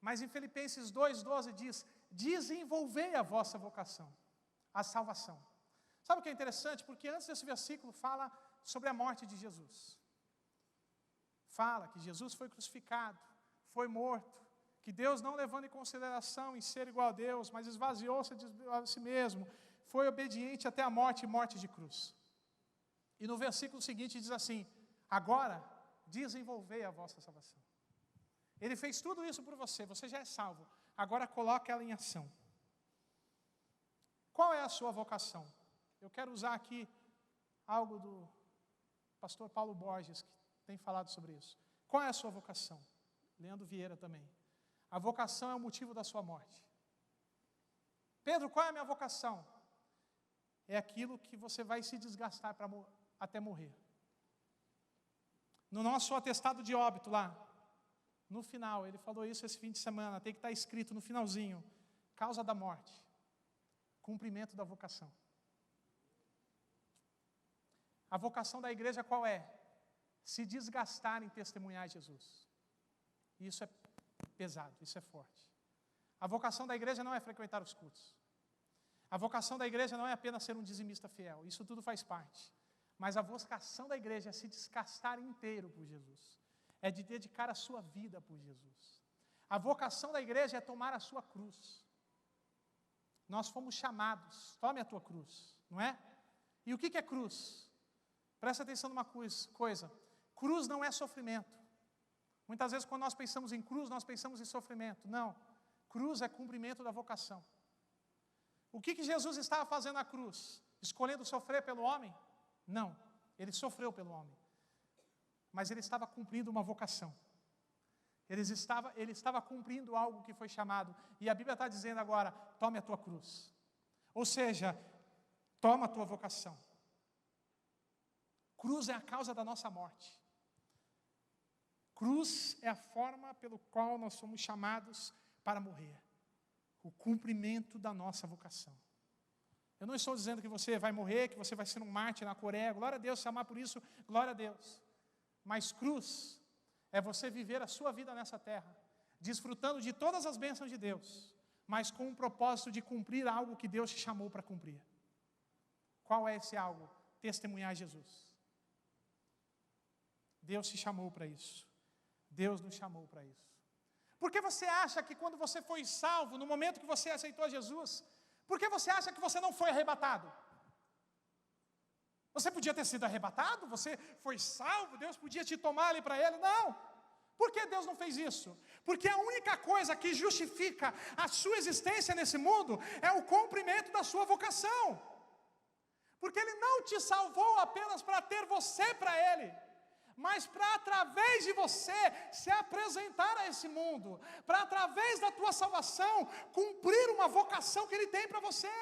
mas em Filipenses 2,12 diz, desenvolvei a vossa vocação, a salvação. Sabe o que é interessante? Porque antes desse versículo fala sobre a morte de Jesus. Fala que Jesus foi crucificado, foi morto, que Deus não levando em consideração em ser igual a Deus, mas esvaziou-se a si mesmo, foi obediente até a morte e morte de cruz. E no versículo seguinte diz assim, agora desenvolvei a vossa salvação. Ele fez tudo isso por você, você já é salvo. Agora coloque ela em ação. Qual é a sua vocação? Eu quero usar aqui algo do pastor Paulo Borges, que tem falado sobre isso. Qual é a sua vocação? Leandro Vieira também. A vocação é o motivo da sua morte. Pedro, qual é a minha vocação? É aquilo que você vai se desgastar até morrer. No nosso atestado de óbito lá, no final, ele falou isso esse fim de semana, tem que estar escrito no finalzinho, causa da morte, cumprimento da vocação. A vocação da igreja qual é? Se desgastar em testemunhar Jesus. Isso é pesado, isso é forte. A vocação da igreja não é frequentar os cultos. A vocação da igreja não é apenas ser um dizimista fiel, isso tudo faz parte. Mas a vocação da igreja é se desgastar inteiro por Jesus. É de dedicar a sua vida por Jesus. A vocação da igreja é tomar a sua cruz. Nós fomos chamados, tome a tua cruz, não é? E o que é cruz? Presta atenção numa coisa. Cruz não é sofrimento. Muitas vezes quando nós pensamos em cruz, nós pensamos em sofrimento. Não, cruz é cumprimento da vocação. O que Jesus estava fazendo na cruz? Escolhendo sofrer pelo homem? Não, ele sofreu pelo homem. Mas ele estava cumprindo uma vocação. Ele estava cumprindo algo que foi chamado. E a Bíblia está dizendo agora, tome a tua cruz. Ou seja, toma a tua vocação. Cruz é a causa da nossa morte. Cruz é a forma pelo qual nós somos chamados para morrer. O cumprimento da nossa vocação. Eu não estou dizendo que você vai morrer, que você vai ser um mártir na Coreia. Glória a Deus, se amar por isso, glória a Deus. Mas cruz é você viver a sua vida nessa terra, desfrutando de todas as bênçãos de Deus, mas com o propósito de cumprir algo que Deus te chamou para cumprir. Qual é esse algo? Testemunhar Jesus. Deus te chamou para isso. Deus nos chamou para isso. Por que você acha que quando você foi salvo, no momento que você aceitou Jesus, por que você acha que você não foi arrebatado? Você podia ter sido arrebatado, você foi salvo, Deus podia te tomar ali para Ele. Não. Por que Deus não fez isso? Porque a única coisa que justifica a sua existência nesse mundo é o cumprimento da sua vocação. Porque Ele não te salvou apenas para ter você para Ele, mas para através de você se apresentar a esse mundo, para através da tua salvação cumprir uma vocação que Ele tem para você,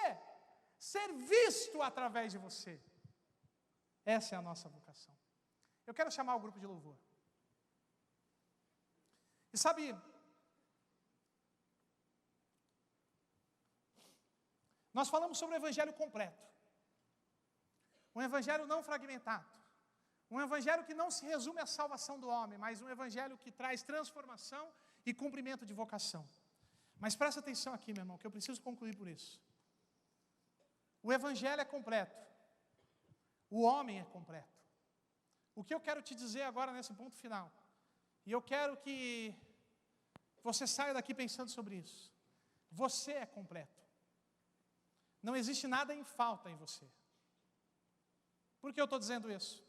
ser visto através de você. Essa é a nossa vocação. Eu quero chamar o grupo de louvor. E sabe, nós falamos sobre o evangelho completo, um evangelho não fragmentado, um evangelho que não se resume à salvação do homem, mas um evangelho que traz transformação e cumprimento de vocação. Mas presta atenção aqui, meu irmão, que eu preciso concluir por isso. O evangelho é completo. O homem é completo. O que eu quero te dizer agora nesse ponto final, e eu quero que você saia daqui pensando sobre isso. Você é completo. Não existe nada em falta em você. Por que eu estou dizendo isso?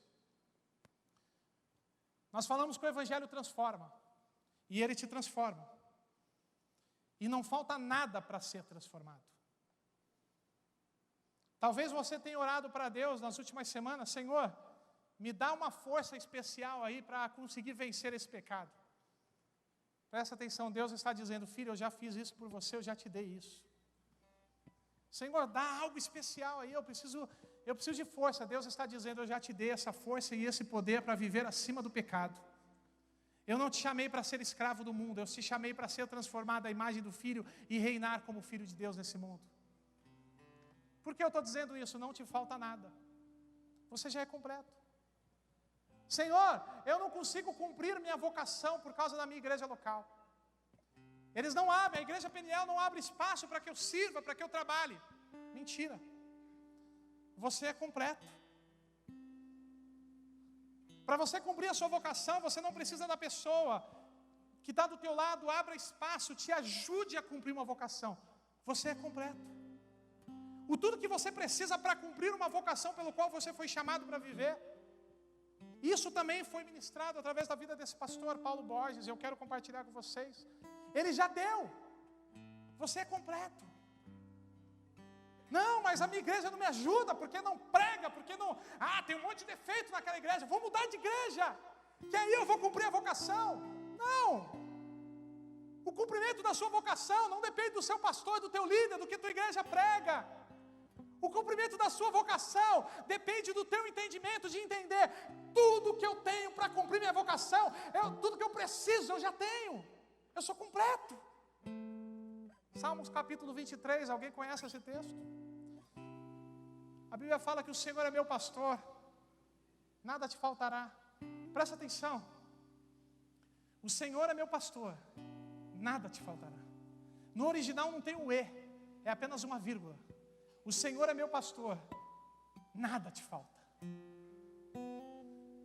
Nós falamos que o evangelho transforma, e ele te transforma. E não falta nada para ser transformado. Talvez você tenha orado para Deus nas últimas semanas, Senhor, me dá uma força especial aí para conseguir vencer esse pecado. Presta atenção, Deus está dizendo, filho, eu já fiz isso por você, eu já te dei isso. Senhor, dá algo especial aí, eu preciso de força. Deus está dizendo, eu já te dei essa força e esse poder para viver acima do pecado. Eu não te chamei para ser escravo do mundo, eu te chamei para ser transformado à imagem do Filho e reinar como Filho de Deus nesse mundo. Por que eu estou dizendo isso? Não te falta nada. Você já é completo. Senhor, eu não consigo cumprir minha vocação por causa da minha igreja local. Eles não abrem, a igreja Peniel não abre espaço para que eu sirva, para que eu trabalhe. Mentira. Você é completo. Para você cumprir a sua vocação, você não precisa da pessoa que está do teu lado, abra espaço, te ajude a cumprir uma vocação. Você é completo. Tudo que você precisa para cumprir uma vocação pelo qual você foi chamado para viver, Isso também foi ministrado através da vida desse pastor, Paulo Borges, eu quero compartilhar com vocês. Ele já deu. Você é completo. Não, mas a minha igreja não me ajuda, porque não prega, porque não... tem um monte de defeito naquela igreja, vou mudar de igreja, que aí eu vou cumprir a vocação. Não. O cumprimento da sua vocação não depende do seu pastor, do teu líder, do que tua igreja prega. O cumprimento da sua vocação depende do teu entendimento, de entender tudo que eu tenho para cumprir minha vocação, tudo que eu preciso eu já tenho, eu sou completo. Salmos capítulo 23, alguém conhece esse texto? A Bíblia fala que o Senhor é meu pastor, nada te faltará. Presta atenção, o Senhor é meu pastor, nada te faltará. No original não tem o E, é apenas uma vírgula. O Senhor é meu pastor, nada te falta.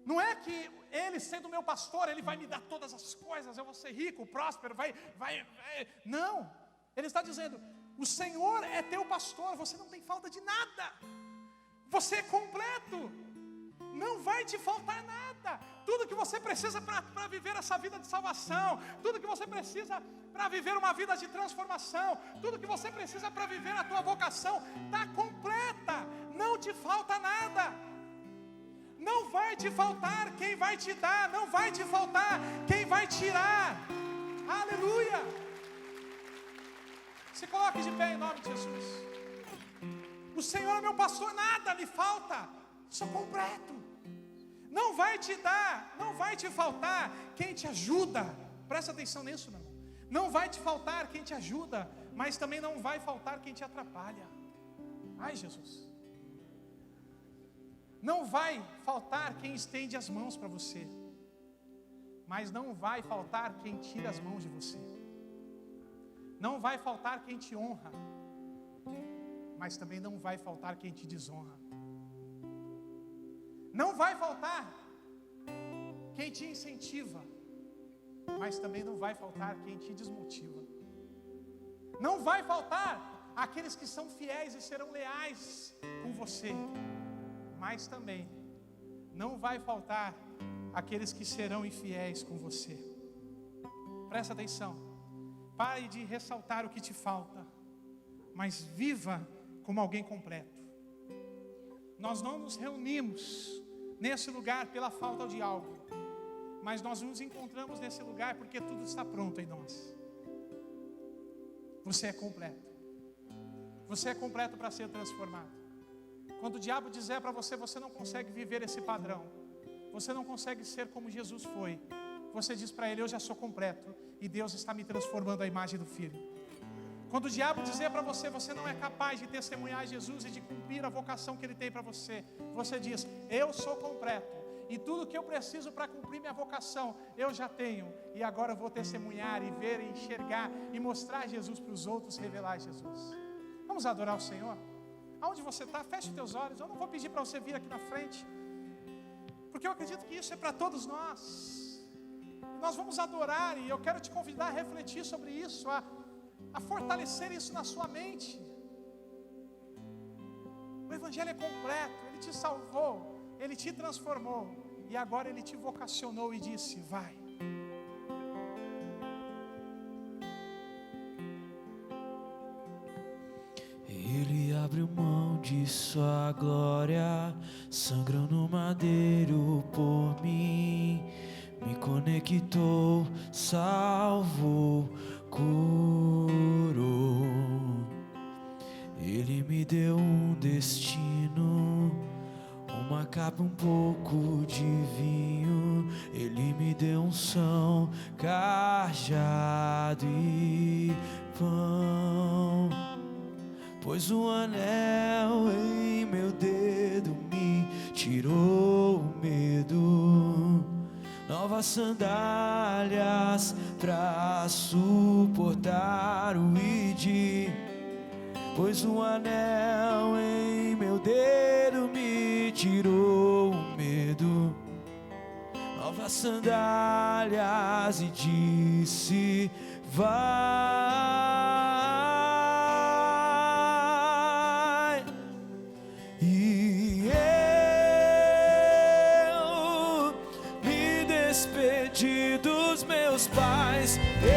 Não é que Ele sendo meu pastor, Ele vai me dar todas as coisas, eu vou ser rico, próspero, não. Ele está dizendo, o Senhor é teu pastor, você não tem falta de nada. Você é completo. Não vai te faltar nada. Tudo que você precisa para viver essa vida de salvação, tudo que você precisa para viver uma vida de transformação, tudo que você precisa para viver a tua vocação, está completa. Não te falta nada. Não vai te faltar quem vai te dar, não vai te faltar quem vai tirar. Aleluia. Se coloque de pé em nome de Jesus. O Senhor é meu pastor, nada me falta. Sou completo. Não vai te dar, não vai te faltar quem te ajuda. Presta atenção nisso, meu irmão. Não vai te faltar quem te ajuda, mas também não vai faltar quem te atrapalha. Ai, Jesus. Não vai faltar quem estende as mãos para você, mas não vai faltar quem tira as mãos de você. Não vai faltar quem te honra, mas também não vai faltar quem te desonra. Não vai faltar quem te incentiva, mas também não vai faltar quem te desmotiva. Não vai faltar aqueles que são fiéis e serão leais com você, mas também não vai faltar aqueles que serão infiéis com você. Presta atenção. Pare de ressaltar o que te falta, mas viva como alguém completo. Nós não nos reunimos nesse lugar pela falta de algo, mas nós nos encontramos nesse lugar porque tudo está pronto em nós. Você é completo. Você é completo para ser transformado. Quando o diabo dizer para você, você não consegue viver esse padrão, você não consegue ser como Jesus foi, você diz para ele, eu já sou completo e Deus está me transformando à imagem do Filho. Quando o diabo dizer para você, você não é capaz de testemunhar Jesus e de cumprir a vocação que Ele tem para você, você diz, eu sou completo e tudo que eu preciso para cumprir minha vocação, eu já tenho, e agora eu vou testemunhar e ver, e enxergar e mostrar Jesus para os outros, revelar Jesus. Vamos adorar o Senhor? Aonde você está, feche teus olhos. Eu não vou pedir para você vir aqui na frente, porque eu acredito que isso é para todos nós. Nós vamos adorar e eu quero te convidar a refletir sobre isso, a fortalecer isso na sua mente. O Evangelho é completo, Ele te salvou, Ele te transformou e agora Ele te vocacionou e disse, vai. Ele abriu mão de sua glória, sangrou no madeiro por mim, me conectou, salvou, curou. Ele me deu um destino, uma capa, um pouco de vinho. Ele me deu unção, cajado e pão. Pôs um anel em meu dedo, me tirou o medo. Novas sandálias pra suportar o id. Pôs um anel em meu dedo, me tirou o medo. Novas sandálias e disse, vai. E eu dos meus pais. Eu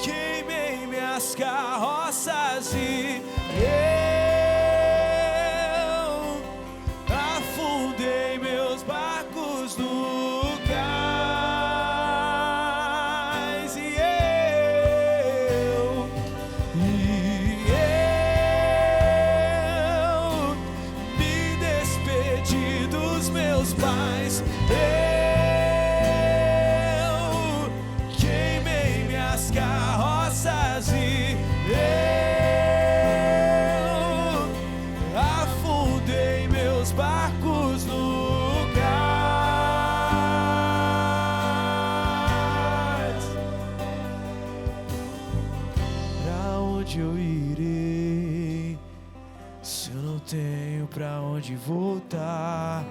queimei minhas carroças e eu afundei meus barcos no cais. E eu me despedi dos meus pais. Eu queimei minhas carroças e eu afundei meus barcos no cais. Pra onde eu irei se eu não tenho pra onde voltar?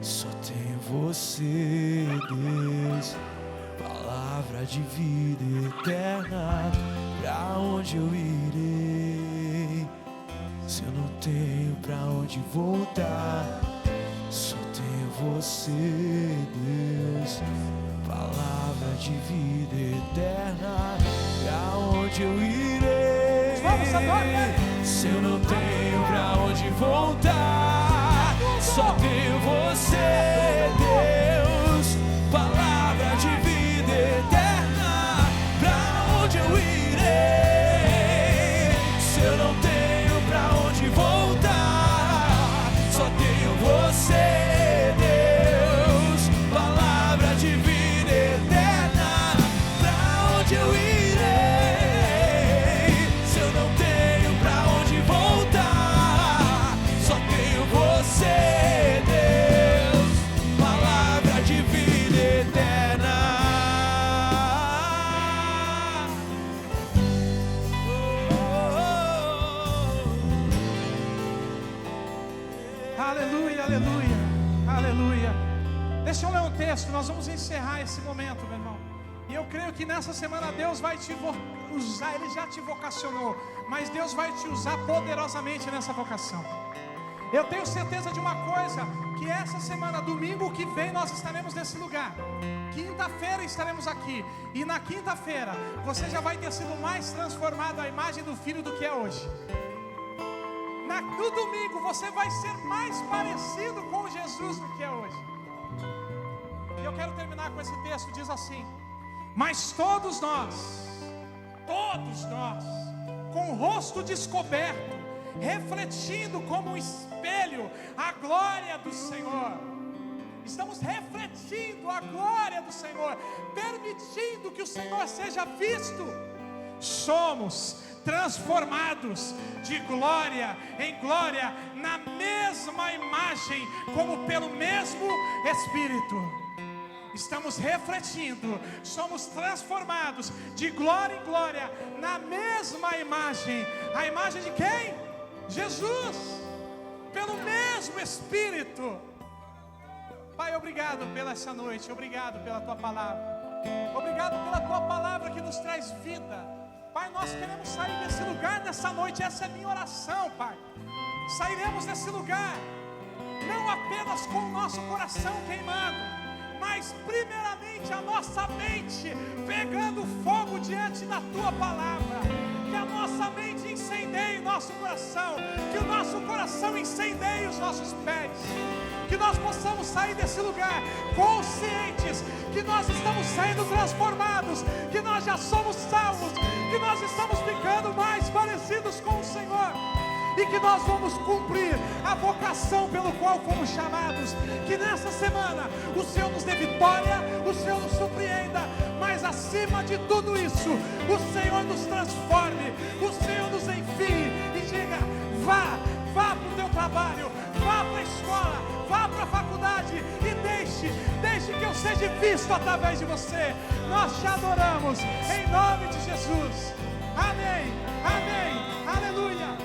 Só tenho você, Deus, palavra de vida eterna. Pra onde eu irei se eu não tenho pra onde voltar? Só tenho você, Deus, palavra de vida eterna. Pra onde eu irei se eu não tenho pra onde voltar? Só tenho você, Deus, palavra de vida eterna. Pra onde eu irei se eu não tenho pra onde voltar? Só tenho você, Deus, palavra de vida eterna. Pra onde eu irei se eu não tenho pra onde voltar? Só tenho você, Deus, palavra de vida eterna. Aleluia, aleluia, aleluia. Deixa eu ler um texto, nós vamos encerrar esse momento, meu irmão. E eu creio que nessa semana Deus vai te usar, Ele já te vocacionou, mas Deus vai te usar poderosamente nessa vocação. Eu tenho certeza de uma coisa, que essa semana, domingo que vem, nós estaremos nesse lugar. Quinta-feira estaremos aqui. E na quinta-feira, você já vai ter sido mais transformado à imagem do Filho do que é hoje. No domingo, você vai ser mais parecido com Jesus do que é hoje. E eu quero terminar com esse texto, diz assim: mas todos nós, com o rosto descoberto, refletindo como um espelho a glória do Senhor. Estamos refletindo a glória do Senhor, permitindo que o Senhor seja visto. Somos transformados de glória em glória, na mesma imagem, como pelo mesmo Espírito. Estamos refletindo, somos transformados de glória em glória, na mesma imagem. A imagem de quem? Jesus, pelo mesmo Espírito. Pai, obrigado pela essa noite, obrigado pela Tua palavra, obrigado pela Tua palavra que nos traz vida. Pai, nós queremos sair desse lugar nessa noite, essa é a minha oração, Pai. Sairemos desse lugar, não apenas com o nosso coração queimando, mas primeiramente a nossa mente pegando fogo diante da Tua palavra. Que a nossa mente incendeie nosso coração, que o nosso coração incendeie os nossos pés, que nós possamos sair desse lugar conscientes que nós estamos sendo transformados, que nós já somos salvos, que nós estamos ficando mais parecidos com o Senhor, e que nós vamos cumprir a vocação pelo qual fomos chamados. Que nessa semana o Senhor nos dê vitória, o Senhor nos surpreenda, mas acima de tudo isso, o Senhor nos transforme, o Senhor nos envie e diga: vá para o teu trabalho, vá para a escola, vá para a faculdade e deixe que eu seja visto através de você. Nós te adoramos em nome de Jesus. Amém, amém, aleluia.